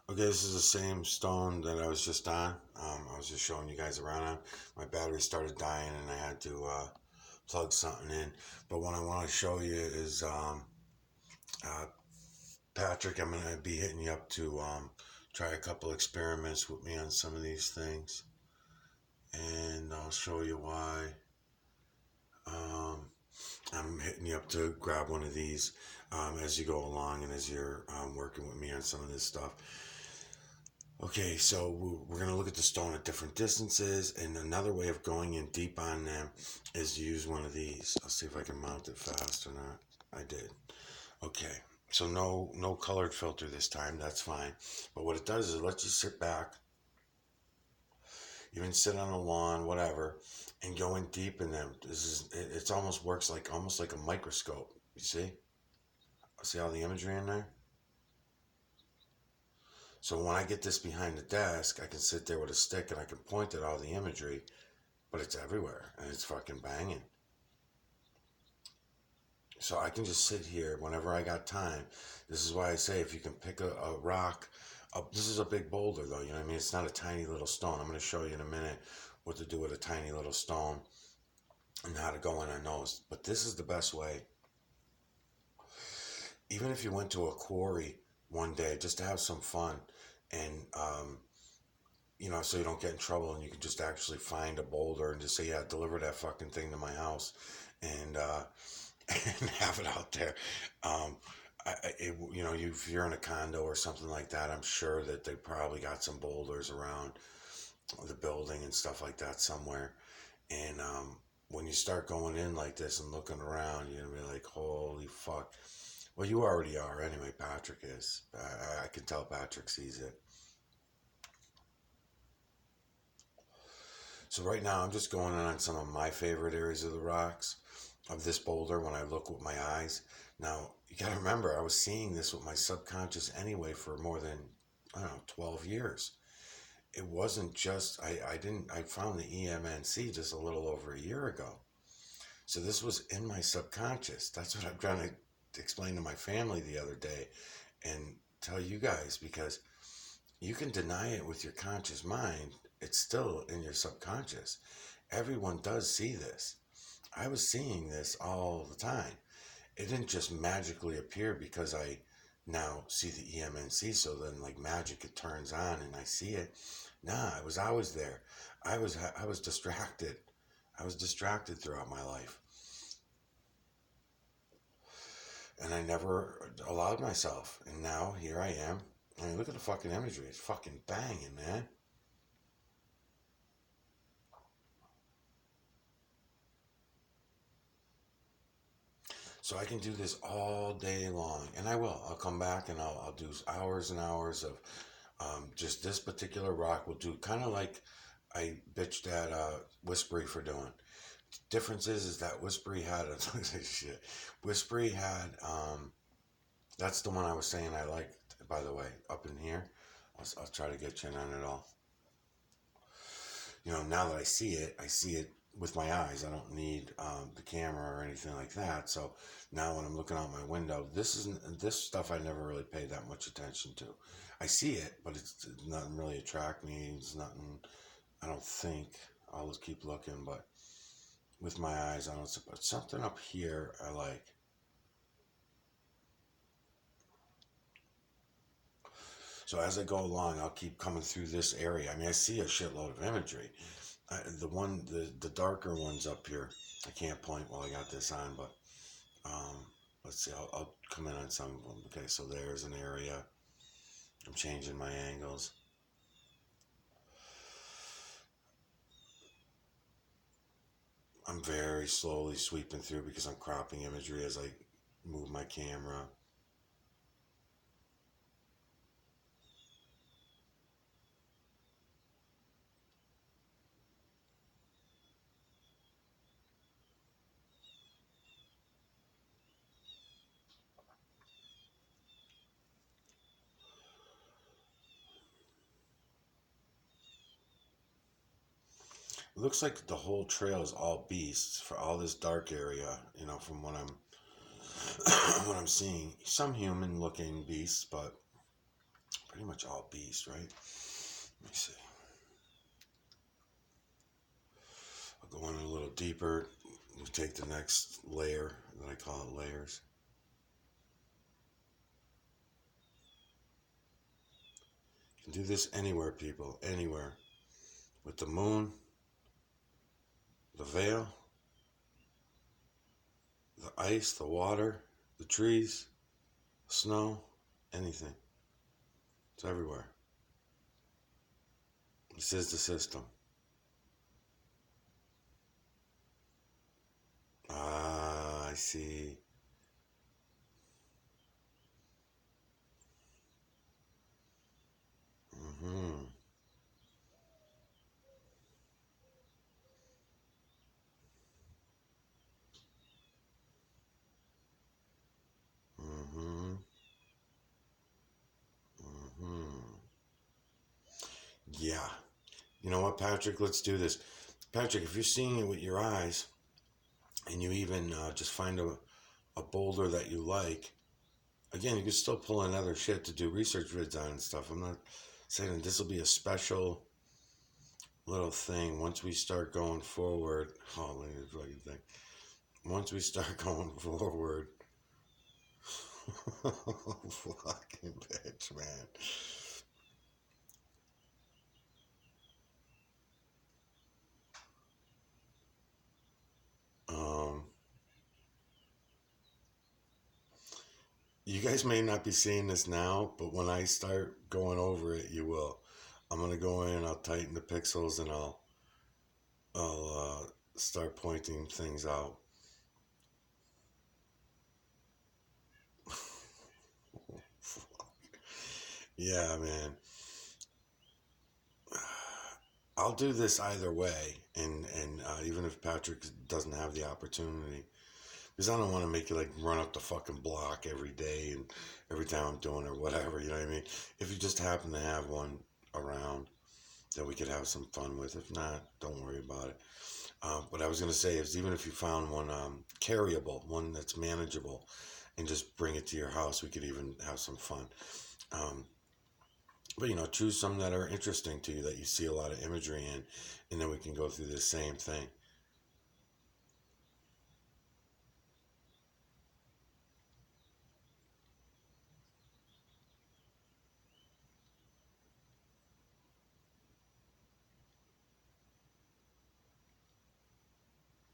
Okay, this is the same stone that I was just on. I was just showing you guys around on. My battery started dying and I had to plug something in. But what I want to show you is uh, Patrick, I'm going to be hitting you up to try a couple experiments with me on some of these things. And I'll show you why. Um, I'm hitting you up to grab one of these as you go along and as you're working with me on some of this stuff. Okay, so we're going to look at the stone at different distances, and another way of going in deep on them is to use one of these. I'll see if I can mount it fast or not. I did. Okay, so no colored filter this time. That's fine. But what it does is it lets you sit back, even sit on a lawn, whatever, and go in deep in them. It almost works like almost like a microscope. You see all the imagery in there. So when I get this behind the desk, I can sit there with a stick and I can point at all the imagery, but it's everywhere and it's fucking banging. So I can just sit here whenever I got time. This is why I say if you can pick a rock, this is a big boulder though, you know what I mean? It's not a tiny little stone. I'm going to show you in a minute what to do with a tiny little stone and how to go in on those. But this is the best way. Even if you went to a quarry one day just to have some fun and so you don't get in trouble and you can just actually find a boulder and just say, yeah, deliver that fucking thing to my house and and have it out there. Um, if you're in a condo or something like that, I'm sure that they probably got some boulders around the building and stuff like that somewhere. And when you start going in like this and looking around, you're gonna be like, holy fuck. Well, you already are anyway. Patrick is. I can tell Patrick sees it. So right now I'm just going on some of my favorite areas of the rocks of this boulder when I look with my eyes. Now you got to remember I was seeing this with my subconscious anyway for more than I don't know 12 years. It wasn't just I found the EMNC just a little over a year ago. So this was in my subconscious. That's what I'm trying to explain to my family the other day and tell you guys because you can deny it with your conscious mind. It's still in your subconscious. Everyone does see this. I was seeing this all the time. It didn't just magically appear because I now see the EMNC. So then, like magic, it turns on and I see it. Nah, it was always there. I was distracted. I was distracted throughout my life, and I never allowed myself. And now here I am. I mean, look at the fucking imagery. It's fucking banging, man. So I can do this all day long, and I will. I'll come back and I'll do hours and hours of just this particular rock. Will do kind of like I bitched at Whispery for doing. Difference is that Whispery had a shit. Whispery had that's the one I was saying I liked. By the way, up in here, I'll try to get you in on it all. Now that I see it with my eyes. I don't need the camera or anything like that. So now when I'm looking out my window, this stuff I never really paid that much attention to. I see it, but it's nothing really attract me. It's nothing. I don't think. I'll just keep looking, but with my eyes, I don't. But something up here I like. So as I go along, I'll keep coming through this area. I mean, I see a shitload of imagery. The darker ones up here. I can't point while I got this on, but let's see. I'll come in on some of them. Okay, so there's an area. I'm changing my angles. I'm very slowly sweeping through because I'm cropping imagery as I move my camera. It looks like the whole trail is all beasts for all this dark area. From what I'm what I'm seeing. Some human-looking beasts, but pretty much all beast, right? Let me see. I'll go in a little deeper. We'll take the next layer, that I call it layers. You can do this anywhere, people, anywhere. With the moon, the veil, the ice, the water, the trees, snow, anything. It's everywhere. This is the system. Ah, I see. Mm-hmm. Mm-hmm. Mm-hmm. Yeah. You know what, Patrick? Let's do this. Patrick, if you're seeing it with your eyes and you even just find a boulder that you like, again, you can still pull in other shit to do research vids on and stuff. I'm not saying this will be a special little thing once we start going forward. Oh, let me fucking think. Once we start going forward, fucking bitch, man. Um, you guys may not be seeing this now, but when I start going over it, you will. I'm gonna go in, I'll tighten the pixels, and I'll start pointing things out. Yeah, man. I'll do this either way, and even if Patrick doesn't have the opportunity, because I don't want to make you like run up the fucking block every day and every time I'm doing it or whatever. You know what I mean? If you just happen to have one around that we could have some fun with, if not, don't worry about it. What I was gonna say is, even if you found one carryable, one that's manageable, and just bring it to your house, we could even have some fun. Um, but choose some that are interesting to you that you see a lot of imagery in, and then we can go through the same thing.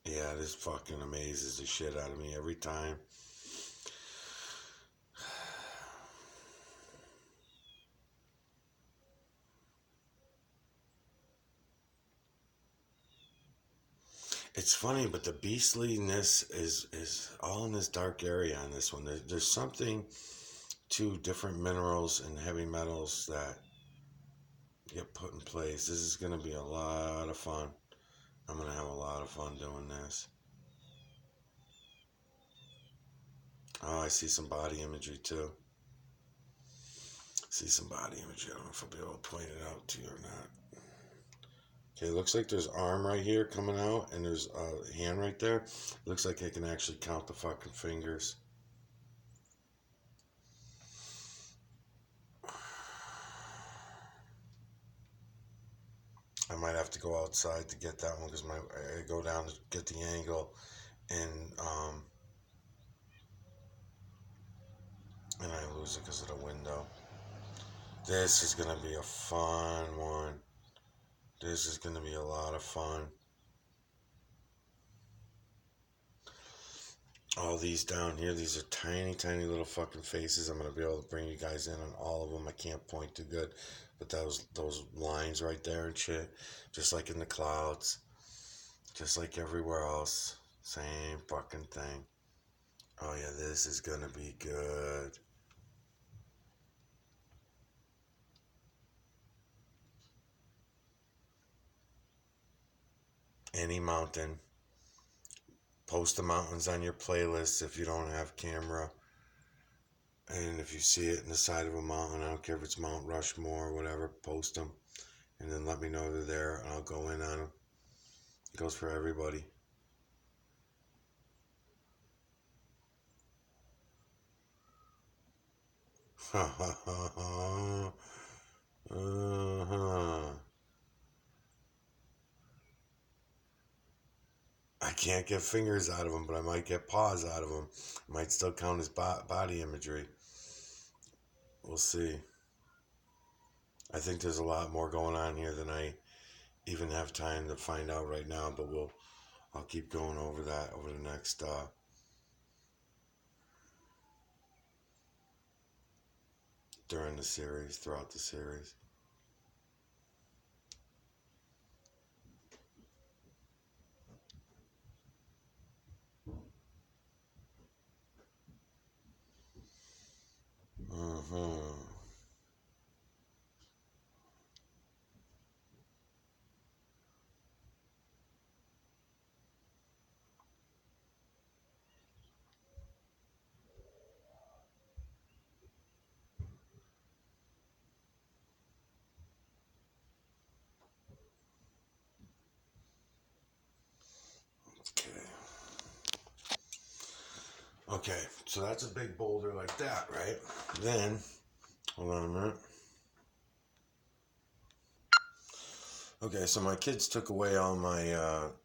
Yeah, this fucking amazes the shit out of me every time. It's funny, but the beastliness is all in this dark area on this one. There's something to different minerals and heavy metals that get put in place. This is gonna be a lot of fun. I'm gonna have a lot of fun doing this. Oh, I see some body imagery too. See some body imagery. I don't know if I'll be able to point it out to you or not. Okay, looks like there's arm right here coming out, and there's a hand right there. Looks like I can actually count the fucking fingers. I might have to go outside to get that one because I go down to get the angle, and um, and I lose it because of the window. This is gonna be a fun one. This is gonna be a lot of fun. All these down here, these are tiny, tiny little fucking faces. I'm gonna be able to bring you guys in on all of them. I can't point too good, but those lines right there and shit, just like in the clouds, just like everywhere else, same fucking thing. Oh yeah, this is gonna be good. Any mountain. Post the mountains on your playlist if you don't have camera. And if you see it in the side of a mountain, I don't care if it's Mount Rushmore or whatever, post them. And then let me know they're there, and I'll go in on them. It goes for everybody. can't get fingers out of him, but I might get paws out of him. Might still count as body imagery. We'll see. I think there's a lot more going on here than I even have time to find out right now, but I'll keep going over that over the next during the series, throughout the series. Mm-hmm. Okay. Okay, so that's a big boulder like that, right? Then, hold on a minute. Okay, so my kids took away all my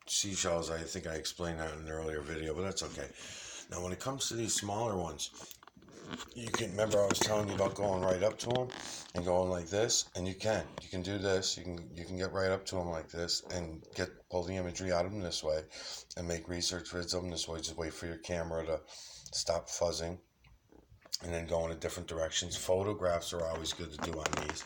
seashells. I think I explained that in an earlier video, but that's okay. Now, when it comes to these smaller ones, you can remember I was telling you about going right up to them and going like this, and you can do this. You can get right up to them like this and pull the imagery out of them this way, and make research vids of them this way. Just wait for your camera to stop fuzzing, and then go in different directions. Photographs are always good to do on these.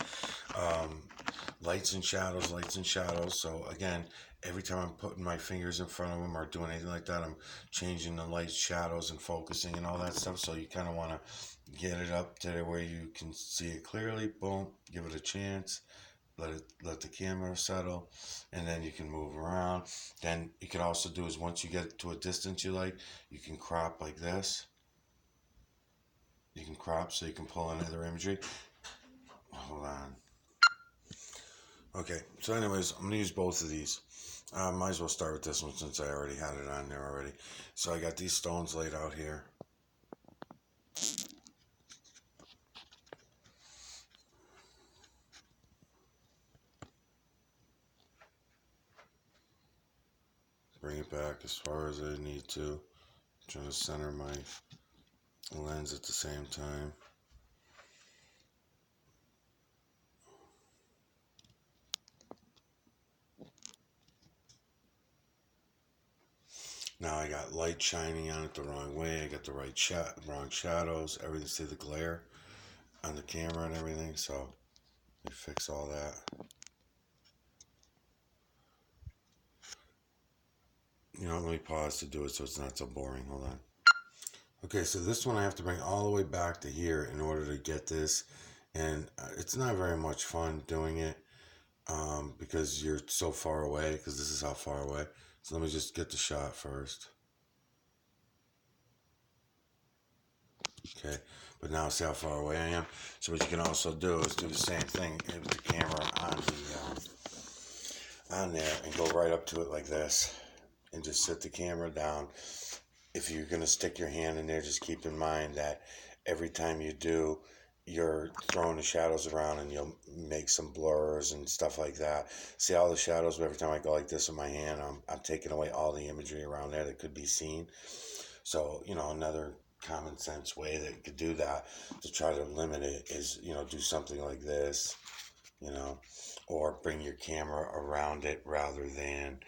Lights and shadows, lights and shadows. So again, every time I'm putting my fingers in front of them or doing anything like that, I'm changing the lights, shadows, and focusing and all that stuff. So you kind of want to get it up to where you can see it clearly. Boom, give it a chance. Let the camera settle, and then you can move around. Then you can also do is once you get to a distance you like, you can crop like this. You can crop so you can pull in other imagery. Hold on. Okay, so anyways, I'm going to use both of these. Might as well start with this one since I already had it on there already. So I got these stones laid out here. Bring it back as far as I need to. I'm trying to center my lens at the same time. Now I got light shining on it the wrong way. I got the wrong shadows. Everything, see the glare on the camera and everything. So we fix all that. Let me pause to do it so it's not so boring. Hold on. Okay, so this one I have to bring all the way back to here in order to get this. And it's not very much fun doing it because you're so far away, because this is how far away. So let me just get the shot first. Okay, but now see how far away I am. So what you can also do is do the same thing with the camera on there and go right up to it like this and just sit the camera down. If you're going to stick your hand in there, just keep in mind that every time you do, you're throwing the shadows around and you'll make some blurs and stuff like that. See all the shadows, every time I go like this with my hand, I'm taking away all the imagery around there that could be seen. So, another common sense way that you could do that to try to limit it is, do something like this, or bring your camera around it rather than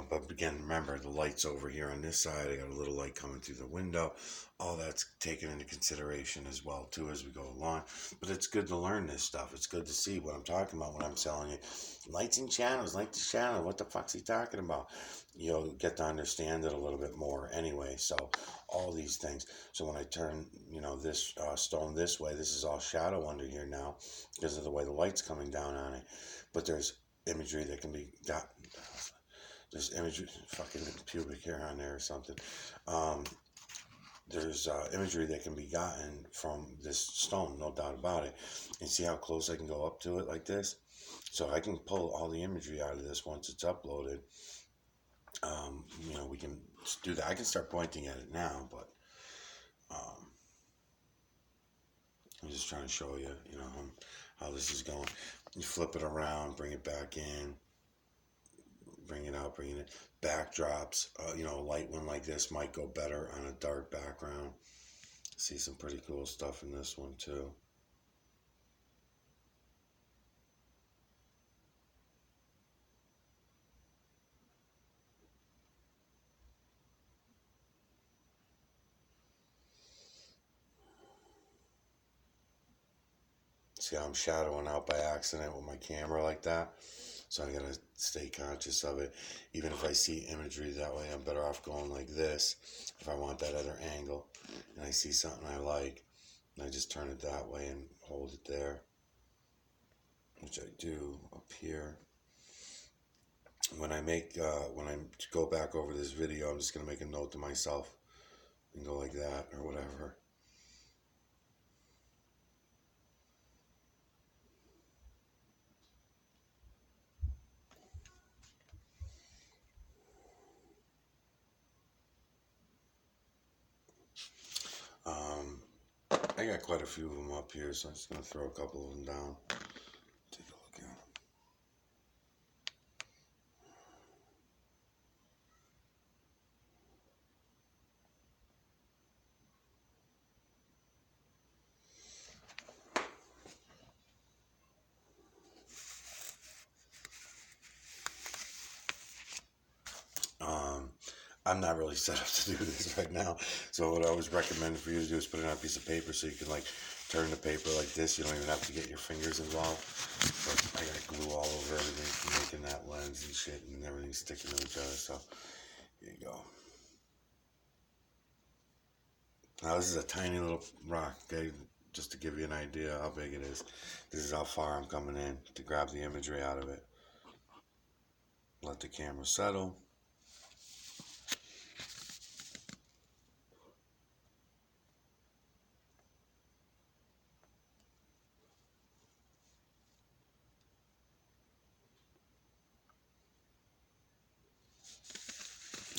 but again, remember the light's over here on this side. I got a little light coming through the window. All that's taken into consideration as well too as we go along. But it's good to learn this stuff. It's good to see what I'm talking about when I'm telling you lights and shadows, lights and shadows. What the fuck's he talking about? You'll get to understand it a little bit more anyway. So all these things. So when I turn, this stone this way, this is all shadow under here now because of the way the light's coming down on it. But there's imagery that can be got. There's imagery, fucking pubic hair on there or something. There's imagery that can be gotten from this stone, no doubt about it. And see how close I can go up to it like this? So I can pull all the imagery out of this once it's uploaded. We can do that. I can start pointing at it now, but I'm just trying to show you, how this is going. You flip it around, bring it back in. bring it out, bringing it. Backdrops, a light one like this might go better on a dark background. See some pretty cool stuff in this one too. See how I'm shadowing out by accident with my camera like that? So I gotta stay conscious of it. Even if I see imagery that way, I'm better off going like this if I want that other angle. And I see something I like, and I just turn it that way and hold it there, which I do up here. When I go back over this video, I'm just gonna make a note to myself and go like that or whatever. Um, I got quite a few of them up here, so I'm just gonna throw a couple of them down. Take a look at them. I'm not really set up to do this right now. So what I always recommend for you to do is put it on a piece of paper so you can like turn the paper like this. You don't even have to get your fingers involved. But I got glue all over everything from making that lens and shit, and everything's sticking to each other. So here you go. Now this is a tiny little rock, okay? Just to give you an idea how big it is. This is how far I'm coming in to grab the imagery out of it. Let the camera settle.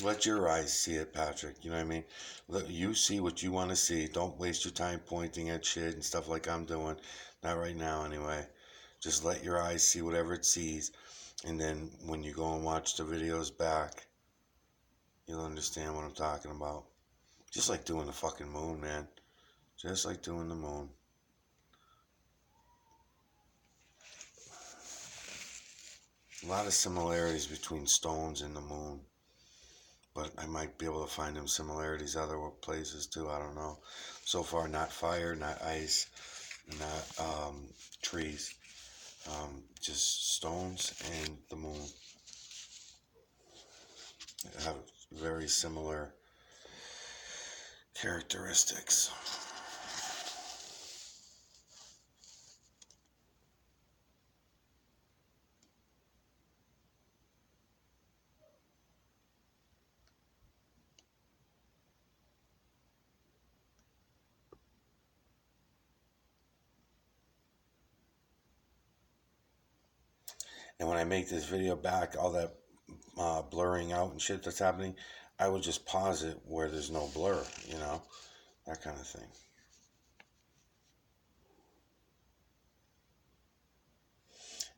Let your eyes see it, Patrick. You know what I mean? Let you see what you want to see. Don't waste your time pointing at shit and stuff like I'm doing. Not right now, anyway. Just let your eyes see whatever it sees. And then when you go and watch the videos back, you'll understand what I'm talking about. Just like doing the fucking moon, man. Just like doing the moon. A lot of similarities between stones and the moon. But I might be able to find them similarities other places too. I don't know. So far, not fire, not ice, not trees, just stones and the moon have very similar characteristics. And when I make this video back, all that blurring out and shit that's happening, I would just pause it where there's no blur, that kind of thing.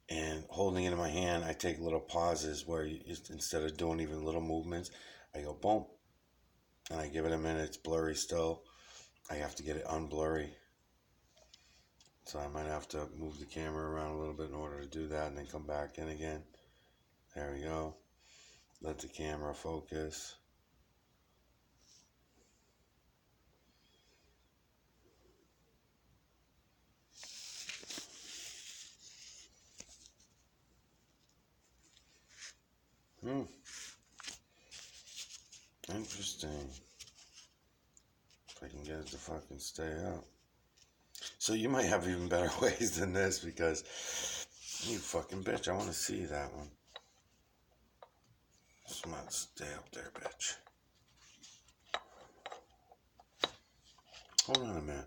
And holding it in my hand, I take little pauses where instead of doing even little movements, I go boom, and I give it a minute. It's blurry still. I have to get it unblurry. So I might have to move the camera around a little bit in order to do that and then come back in again. There we go. Let the camera focus. Interesting. If I can get it to fucking stay up. So you might have even better ways than this because you fucking bitch, I want to see that one. Come on, stay up there, bitch. Hold on a minute.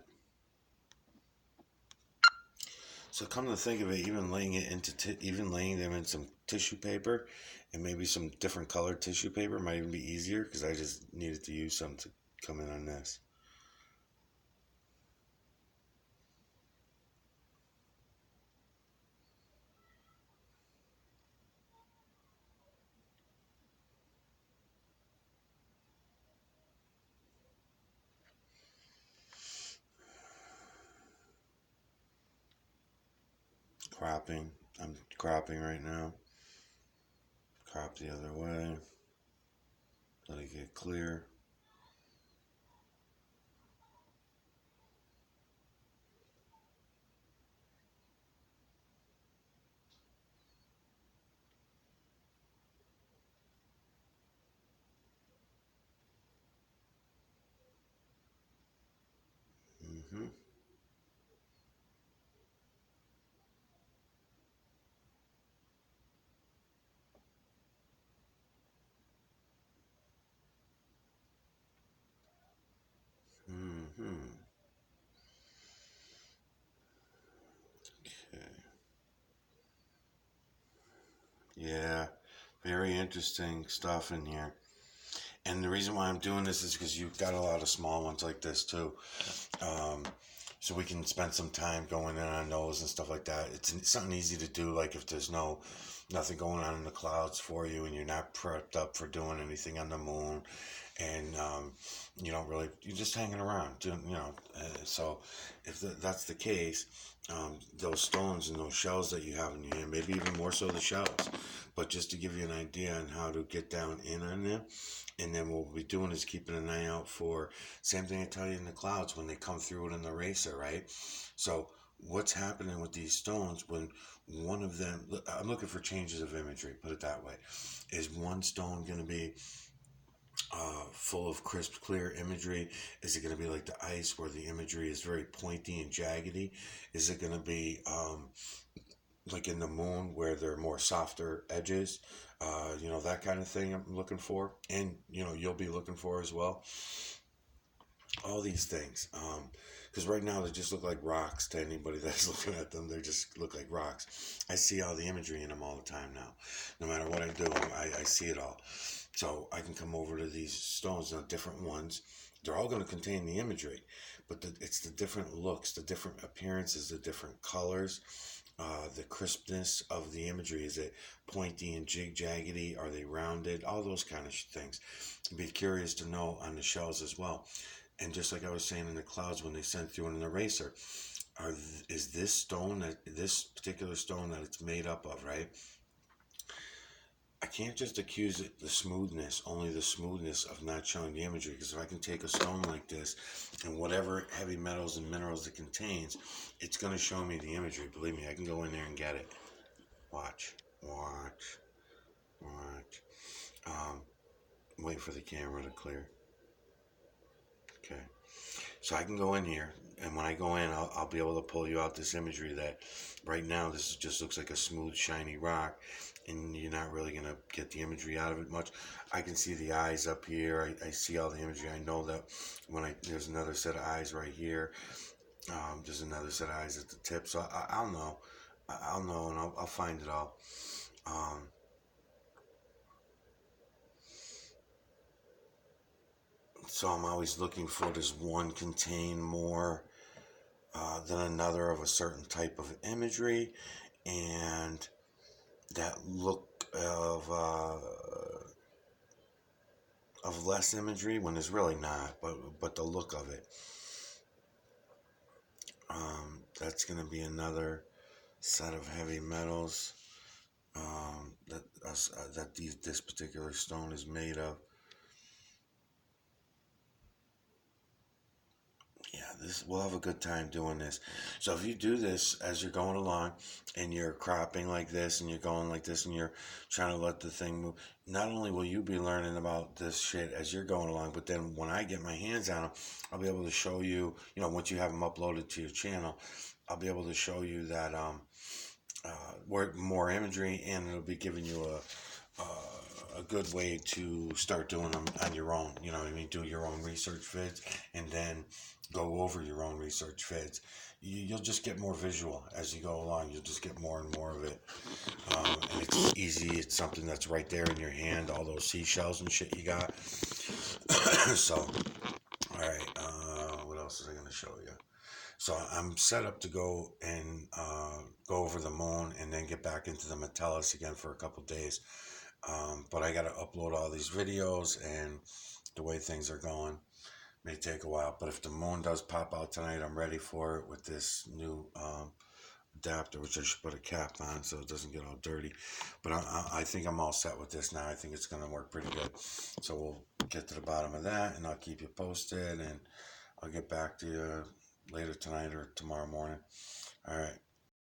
So come to think of it, even laying them in some tissue paper, and maybe some different colored tissue paper might even be easier because I just needed to use some to come in on this. cropping. I'm cropping right now. Crop the other way. Let it get clear. Mm-hmm. Mm-hmm. Okay. Yeah, very interesting stuff in here. And the reason why I'm doing this is because you've got a lot of small ones like this too. Um, so we can spend some time going in on those and stuff like that. It's something easy to do, like if there's nothing going on in the clouds for you and you're not prepped up for doing anything on the moon, and you don't really, you're just hanging around doing, so if that's the case, those stones and those shells that you have in your hand, maybe even more so the shells, but just to give you an idea on how to get down in on them. And then what we'll be doing is keeping an eye out for, same thing I tell you in the clouds when they come through it in the racer, right? So what's happening with these stones when one of them, I'm looking for changes of imagery, put it that way. Is one stone going to be full of crisp, clear imagery? Is it going to be like the ice where the imagery is very pointy and jaggedy? Is it going to be like in the moon where there are more softer edges? That kind of thing I'm looking for. And, you'll be looking for as well. All these things. Because right now they just look like rocks to anybody that's looking at them. They just look like rocks. I see all the imagery in them all the time now. No matter what I do, I see it all. So I can come over to these stones, now different ones. They're all going to contain the imagery, but it's the different looks, the different appearances, the different colors, the crispness of the imagery. Is it pointy and jaggedy? Are they rounded? All those kind of things. I'd be curious to know on the shells as well. And just like I was saying in the clouds when they sent through an eraser, is this particular stone that it's made up of, right? I can't just accuse it the smoothness, only the smoothness of not showing the imagery. Because if I can take a stone like this and whatever heavy metals and minerals it contains, it's going to show me the imagery. Believe me, I can go in there and get it. Watch, watch, watch. Um, wait for the camera to clear. Okay. So I can go in here, and when I go in, I'll be able to pull you out this imagery that right now this just looks like a smooth, shiny rock, and you're not really going to get the imagery out of it much. I can see the eyes up here. I see all the imagery. I know that there's another set of eyes right here. There's another set of eyes at the tip. So I'll know. I'll know, and I'll find it all. Um, so I'm always looking for, does one contain more than another of a certain type of imagery, and that look of less imagery when there's really not, but the look of it. That's going to be another set of heavy metals that this particular stone is made of. Yeah, we'll have a good time doing this. So if you do this as you're going along and you're cropping like this and you're going like this and you're trying to let the thing move, not only will you be learning about this shit as you're going along, but then when I get my hands on them, I'll be able to show you, once you have them uploaded to your channel, I'll be able to show you that more imagery, and it'll be giving you a good way to start doing them on your own. You know what I mean? Do your own research vids, and then go over your own research vids. You'll just get more visual as you go along. You'll just get more and more of it. And it's easy. It's something that's right there in your hand. All those seashells and shit you got. So, all right. What else is I going to show you? So I'm set up to go and go over the moon and then get back into the Metellus again for a couple days. But I got to upload all these videos, and the way things are going may take a while. But if the moon does pop out tonight, I'm ready for it with this new adapter, which I should put a cap on so it doesn't get all dirty. But I think I'm all set with this now. I think it's going to work pretty good. So we'll get to the bottom of that, and I'll keep you posted, and I'll get back to you later tonight or tomorrow morning. All right.